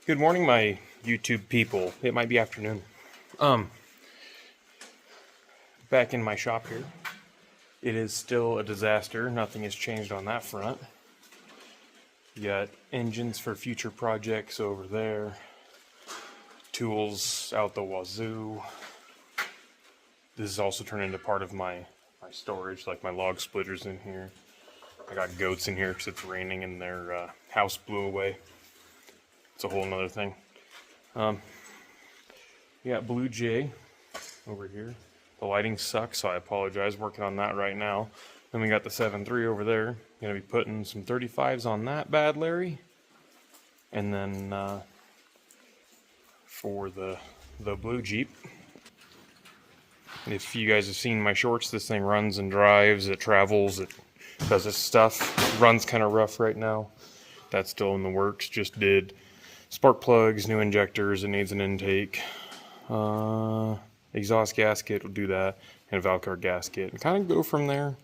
Good morning, my YouTube people. It might be afternoon. Back in my shop here. It is still a disaster. Nothing has changed on that front. You got engines for future projects over there. Tools out the wazoo. This is also turned into part of my storage, like my log splitters in here. I got goats in here because it's raining and their house blew away. It's a whole nother thing. We got Blue Jay over here. The lighting sucks, so I apologize. Working on that right now. Then we got the 7.3 over there. Gonna be putting some 35s on that bad Larry. And then for the blue Jeep. If you guys have seen my shorts, this thing runs and drives, it travels, it does its stuff. It runs kind of rough right now. That's still in the works. Just did spark plugs, new injectors, it needs an intake. Exhaust gasket will do that, and a Valcar gasket, and kind of go from there.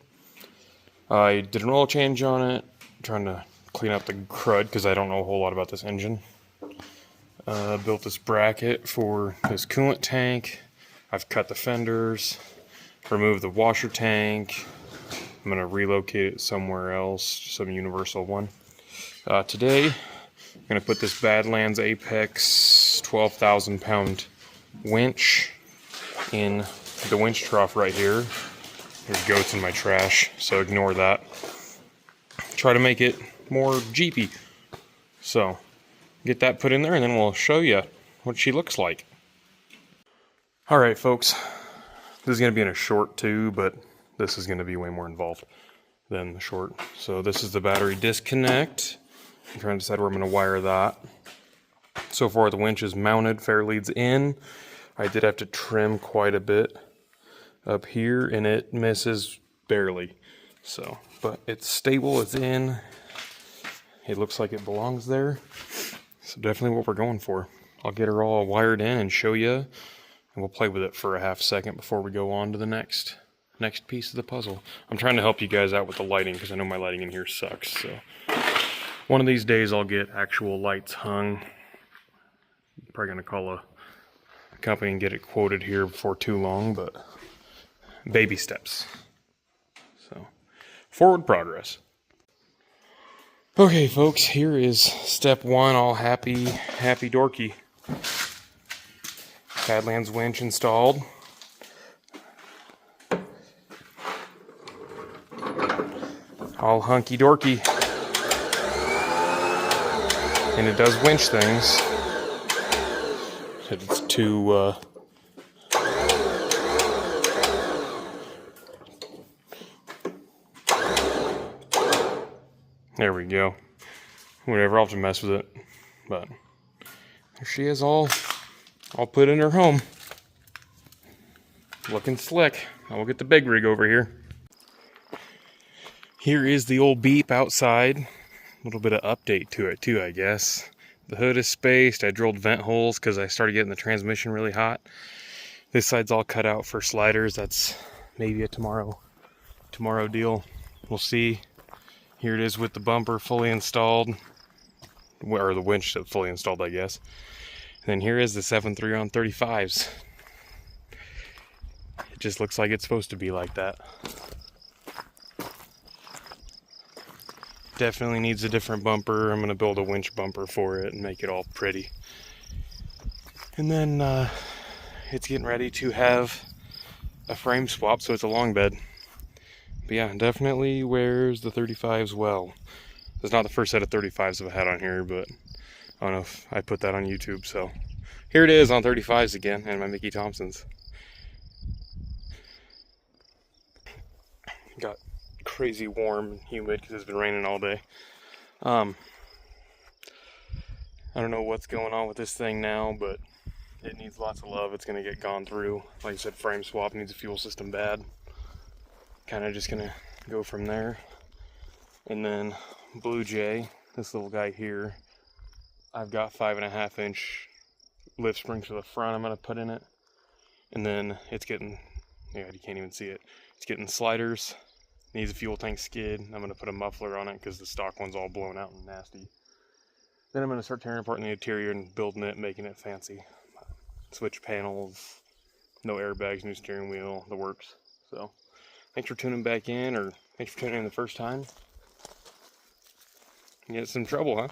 I did an oil change on it, trying to clean up the crud because I don't know a whole lot about this engine. Built this bracket for this coolant tank. I've cut the fenders, removed the washer tank. I'm going to relocate it somewhere else, some universal one. Today, I'm going to put this Badlands Apex 12,000 pound winch in the winch trough right here. There's goats in my trash, so ignore that. Try to make it more Jeepy. So, get that put in there and then we'll show you what she looks like. Alright folks, this is going to be in a short too, but this is going to be way more involved than the short. So this is the battery disconnect. I'm trying to decide where I'm going to wire that. So far the winch is mounted, fair leads in. I did have to trim quite a bit up here and it misses barely. So, but it's stable, it's in. It looks like it belongs there. So definitely what we're going for. I'll get her all wired in and show you. And we'll play with it for a half second before we go on to the next piece of the puzzle. I'm trying to help you guys out with the lighting because I know my lighting in here sucks. So one of these days I'll get actual lights hung. Probably gonna call a company and get it quoted here before too long, but baby steps. So forward progress. Okay folks, here is step one, all happy dorky. Badlands winch installed. All hunky dorky. And it does winch things. It's too there we go. Whatever, I'll have to mess with it. But there she is, all put in her home. Looking slick. I will get the big rig over here. Here is the old Beep outside. A little bit of update to it too, I guess. The hood is spaced. I drilled vent holes because I started getting the transmission really hot. This side's all cut out for sliders. That's maybe a tomorrow deal. We'll see. Here it is with the bumper fully installed. Or the winch fully installed, I guess. And then here is the 7.3 on 35s. It just looks like it's supposed to be like that. Definitely needs a different bumper. I'm going to build a winch bumper for it and make it all pretty. And then it's getting ready to have a frame swap, so it's a long bed. But yeah, definitely wears the 35s well. It's not the first set of 35s I've had on here, but I don't know if I put that on YouTube, so here it is on 35s again, and my Mickey Thompsons. Got crazy warm and humid because it's been raining all day. I don't know what's going on with this thing now, but it needs lots of love. It's going to get gone through. Like I said, frame swap, needs a fuel system bad. Kind of just going to go from there. And then Blue Jay, this little guy here, I've got 5.5 inch lift springs to the front I'm going to put in it. And then it's getting, yeah, you can't even see it. It's getting sliders. Needs a fuel tank skid. I'm going to put a muffler on it because the stock one's all blown out and nasty. Then I'm going to start tearing apart the interior and building it, making it fancy. Switch panels, no airbags, new steering wheel, the works. So, thanks for tuning back in, or thanks for tuning in the first time. You had some trouble, huh?